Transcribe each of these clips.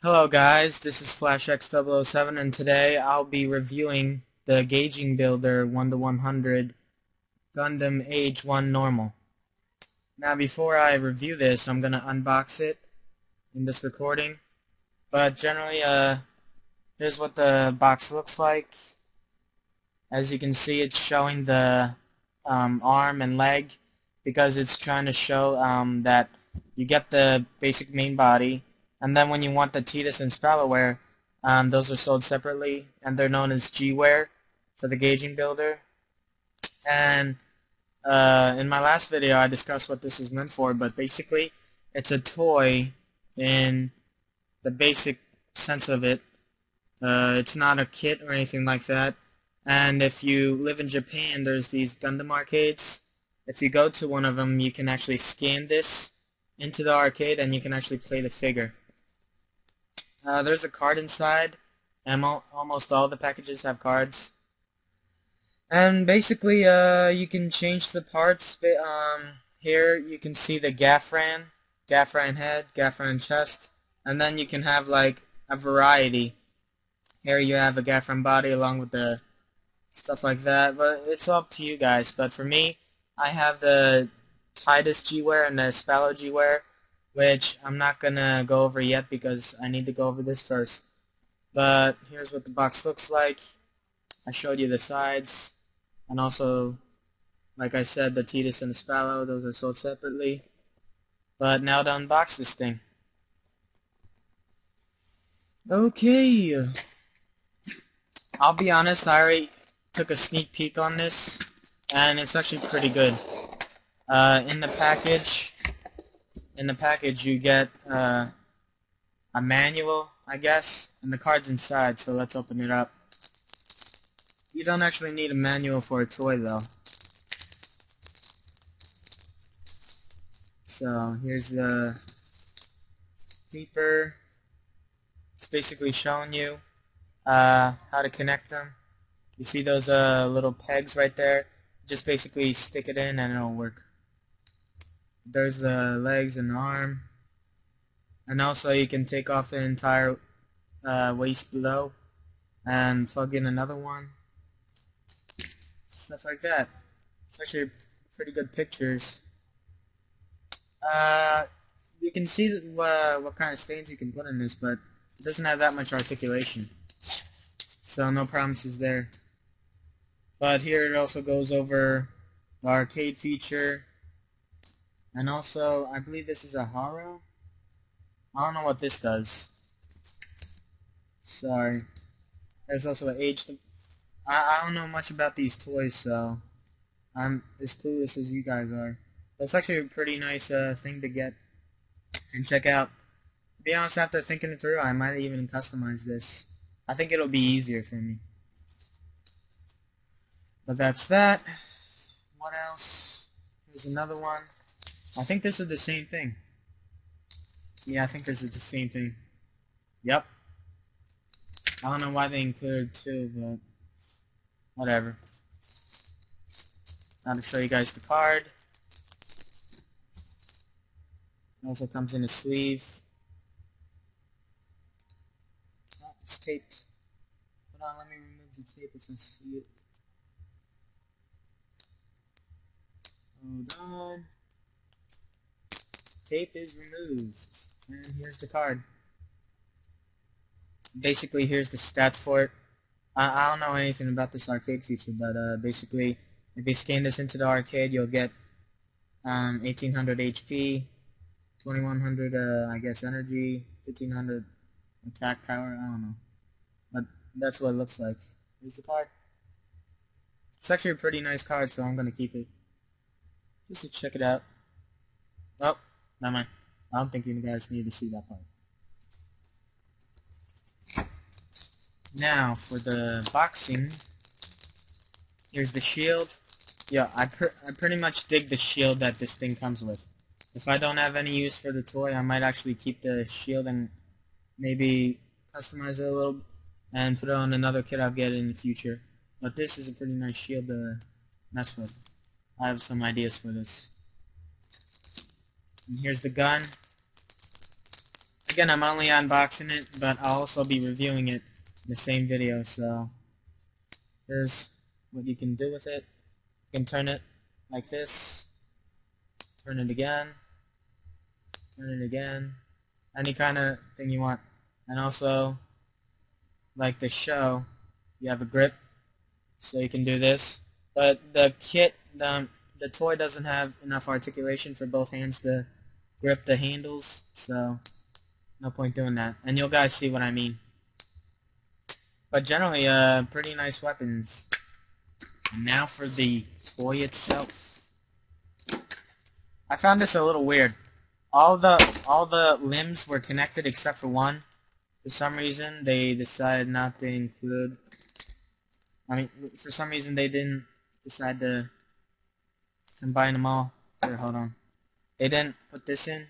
Hello guys, this is FlashX007 and today I'll be reviewing the gauging builder 1 to 100 Gundam Age-1 normal. Now before I review this, I'm going to unbox it in this recording. But generally, here's what the box looks like. As you can see, it's showing the arm and leg because it's trying to show that you get the basic main body, and then when you want the Titus and Spalloware, those are sold separately, and they're known as G-Ware for the gauging builder. And in my last video, I discussed what this was meant for, but basically, it's a toy in the basic sense of it. It's not a kit or anything like that. And if you live in Japan, there's these Gundam arcades. If you go to one of them, you can actually scan this into the arcade and you can actually play the figure. There's a card inside, and almost all the packages have cards. And basically, you can change the parts. Here you can see the Gafran head, Gafran chest, and then you can have like a variety. Here you have a Gafran body along with the stuff like that, but it's up to you guys. But for me, I have the Titus G-Ware and the Spallow G-Ware, which I'm not gonna go over yet because I need to go over this first. But here's what the box looks like. I showed you the sides, and also, like I said, the Titus and the Spallow, those are sold separately. But now to unbox this thing. Okay, I'll be honest, I already took a sneak peek on this, and it's actually pretty good. In the package you get a manual, I guess, and the card's inside, so let's open it up. You don't actually need a manual for a toy though. So here's the paper. It's basically showing you how to connect them. You see those little pegs right there? Just basically stick it in and it'll work. There's the legs and the arm. And also you can take off the entire waist below and plug in another one. Stuff like that. It's actually pretty good pictures. You can see what kind of stains you can put in this, but it doesn't have that much articulation. So no promises there. But here it also goes over the arcade feature. And also, I believe this is a Haro. I don't know what this does. Sorry. There's also an Age. I don't know much about these toys, so I'm as clueless as you guys are. But it's actually a pretty nice thing to get and check out. To be honest, after thinking it through, I might even customize this. I think it'll be easier for me. But that's that. What else? There's another one. I think this is the same thing. Yeah, I think this is the same thing. Yep. I don't know why they included two, but whatever. Now to show you guys the card. It also comes in a sleeve. Oh, it's taped. Hold on, let me remove the tape if I see it. Hold on. Tape is removed. And here's the card. Basically, here's the stats for it. I don't know anything about this arcade feature, but basically, if you scan this into the arcade, you'll get 1800 HP, 2100, I guess, energy, 1500 attack power, I don't know. But that's what it looks like. Here's the card. It's actually a pretty nice card, so I'm going to keep it. Just to check it out. Oh, never mind. I don't think you guys need to see that part. Now, for the boxing, here's the shield. Yeah, I pretty much dig the shield that this thing comes with. If I don't have any use for the toy, I might actually keep the shield and maybe customize it a little and put it on another kit I'll get in the future. But this is a pretty nice shield to mess with. I have some ideas for this. And here's the gun. Again, I'm only unboxing it, but I'll also be reviewing it in the same video. So here's what you can do with it. You can turn it like this, turn it again, any kind of thing you want. And also, like the show, you have a grip, so you can do this. But the kit, the toy doesn't have enough articulation for both hands to grip the handles, so no point doing that. And you'll guys see what I mean. But generally, pretty nice weapons. And now for the toy itself. I found this a little weird. All the limbs were connected except for one. For some reason, they decided not to include. For some reason, they didn't decide to combine them all. Here, hold on. They didn't put this in.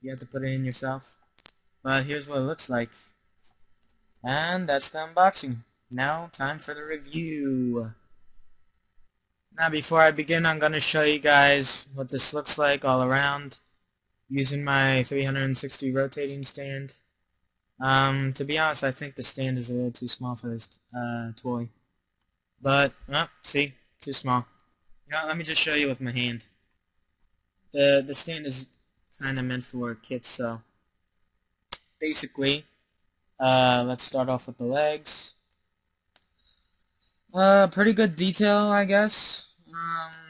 You have to put it in yourself. But here's what it looks like. And that's the unboxing. Now, time for the review. Now, before I begin, I'm going to show you guys what this looks like all around using my 360 rotating stand. To be honest, I think the stand is a little too small for this toy. But, see, too small. You know, let me just show you with my hand. The stand is kind of meant for kits, so basically, let's start off with the legs. Pretty good detail, I guess.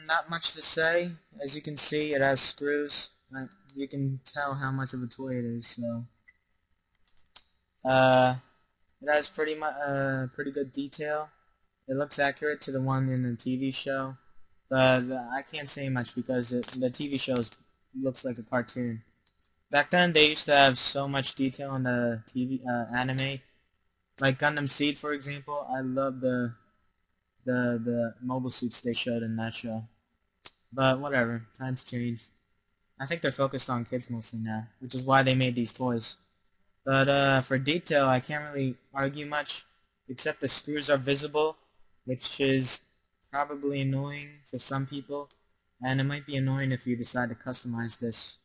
Not much to say. As you can see, it has screws. You can tell how much of a toy it is, so it has pretty good detail. It looks accurate to the one in the TV show, but I can't say much because the TV show looks like a cartoon. Back then, they used to have so much detail in the TV anime, like Gundam Seed, for example. I love the mobile suits they showed in that show. But whatever, times change. I think they're focused on kids mostly now, which is why they made these toys. But for detail, I can't really argue much, except the screws are visible, which is probably annoying for some people, and it might be annoying if you decide to customize this.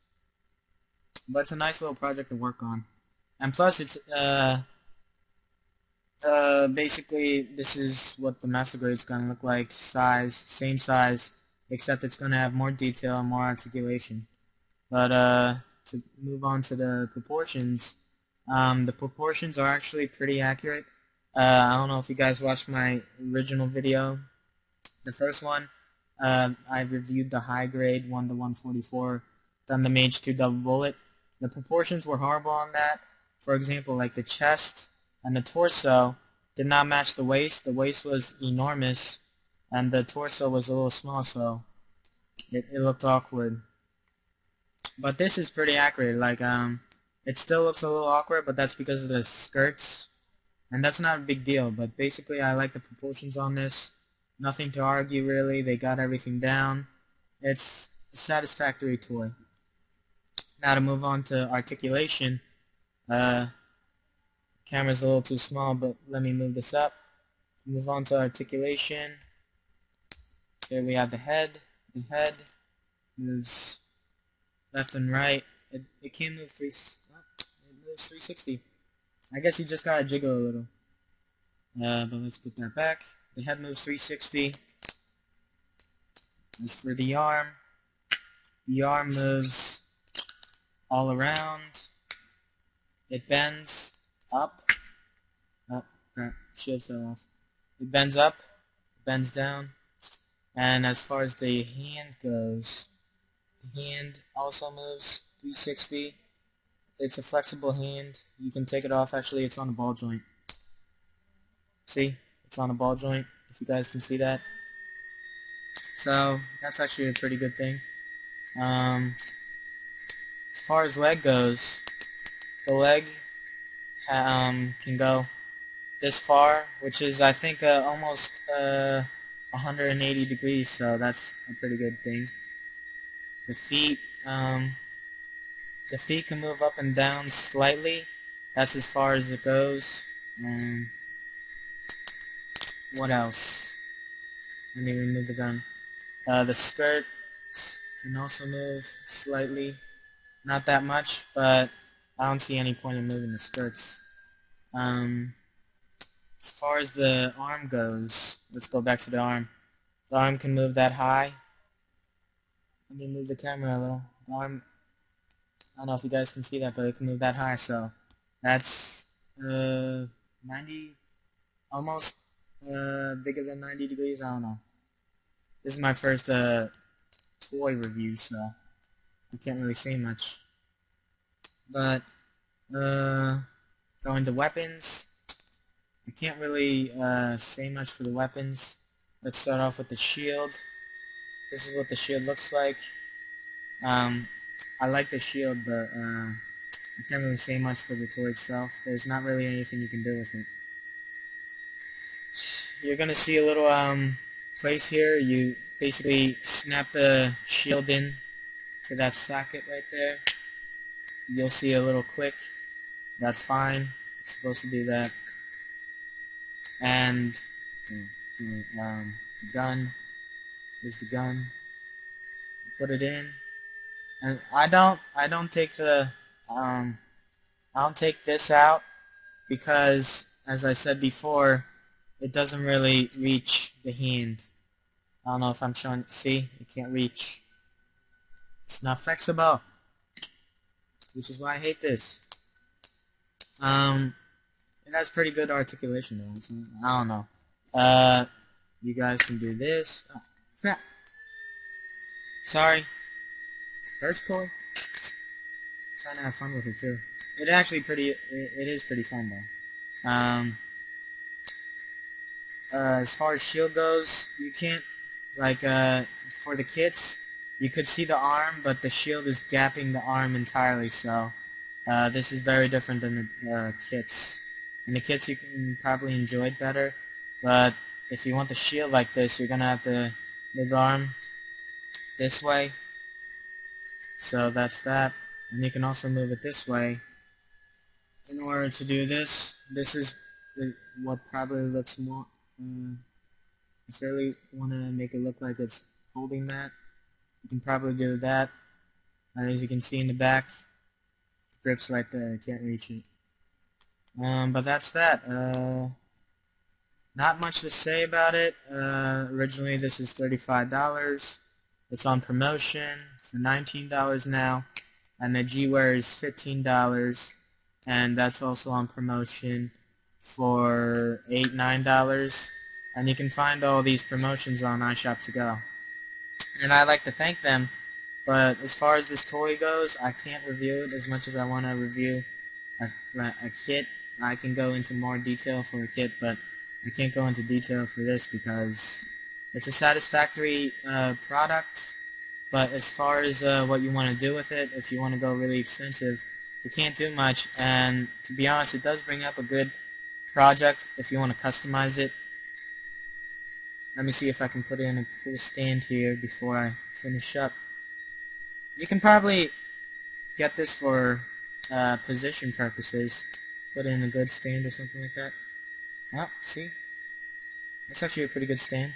But it's a nice little project to work on. And plus, it's basically, this is what the Master Grade's gonna look like. Same size, except it's gonna have more detail and more articulation. But to move on to the proportions are actually pretty accurate. I don't know if you guys watched my original video. The first one, I reviewed the high grade 1:144 Gundam Age-2 double bullet. The proportions were horrible on that. For example, like the chest and the torso did not match the waist. The waist was enormous, and the torso was a little small, so it looked awkward. But this is pretty accurate. Like, it still looks a little awkward, but that's because of the skirts, and that's not a big deal. But basically, I like the proportions on this. Nothing to argue, really. They got everything down. It's a satisfactory toy. Now to move on to articulation. Camera's a little too small, but let me move this up. Move on to articulation. Here we have the head. The head moves left and right. It can move it moves 360. I guess you just gotta jiggle a little. But let's put that back. The head moves 360. As for the arm moves all around. It bends up. Oh, crap. Shield fell off. It bends up, bends down. And as far as the hand goes, the hand also moves 360. It's a flexible hand. You can take it off. Actually, it's on a ball joint. See? It's on a ball joint, if you guys can see that. So, that's actually a pretty good thing. As far as leg goes, the leg can go this far, which is, I think, almost 180 degrees, so that's a pretty good thing. The feet can move up and down slightly. That's as far as it goes. What else? Let me remove the gun. The skirt can also move slightly. Not that much, but I don't see any point in moving the skirts. As far as the arm goes, let's go back to the arm. The arm can move that high. Let me move the camera a little. The arm, I don't know if you guys can see that, but it can move that high, so that's 90, almost bigger than 90 degrees, I don't know. This is my first toy review, so I can't really say much. But going to weapons, I can't really say much for the weapons. Let's start off with the shield. This is what the shield looks like. I like the shield, but I can't really say much for the toy itself. There's not really anything you can do with it. You're gonna see a little place here. You basically snap the shield in to that socket right there. You'll see a little click. That's fine. It's supposed to do that. And the gun. Here's the gun. Put it in. And I don't take the I don't take this out because, as I said before, it doesn't really reach the hand. I don't know if I'm showing. See, it can't reach. It's not flexible, which is why I hate this. It has pretty good articulation though. So I don't know. You guys can do this. Oh, crap. Sorry. First toy. Trying to have fun with it too. It actually it is pretty fun though. As far as shield goes, you can't, like, for the kits, you could see the arm, but the shield is gapping the arm entirely, so this is very different than the kits. In the kits you can probably enjoy it better, but if you want the shield like this, you're gonna have to move the arm this way. So that's that. And you can also move it this way. In order to do this, this is what probably looks more, if you really want to make it look like it's holding that, you can probably do that. As you can see in the back, the grip's right there, I can't reach it. But that's that. Not much to say about it. Originally this is $35. It's on promotion for $19 now, and the G-Wear is $15, and that's also on promotion for $9. And you can find all these promotions on iShop2Go. And I'd like to thank them, but as far as this toy goes, I can't review it as much as I want to review a kit. I can go into more detail for a kit, but I can't go into detail for this because it's a satisfactory product. But as far as what you want to do with it, if you want to go really extensive, you can't do much. And to be honest, it does bring up a good project if you want to customize it. Let me see if I can put in a cool stand here before I finish up. You can probably get this for position purposes. Put in a good stand or something like that. Oh, see? That's actually a pretty good stand.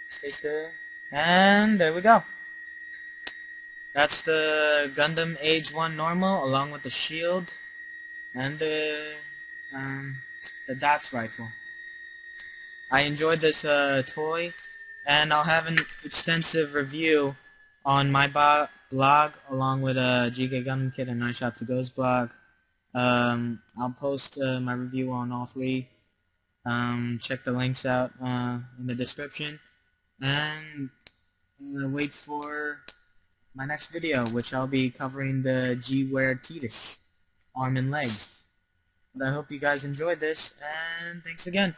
Stay still. And there we go. That's the Gundam Age-1 normal, along with the shield and the DOTS rifle. I enjoyed this toy, and I'll have an extensive review on my blog, along with GK Gundam Kit and iShop2Go's blog. I'll post my review on all three. Check the links out in the description, and wait for my next video, which I'll be covering the G-Wear Titus arm and leg. But I hope you guys enjoyed this, and thanks again.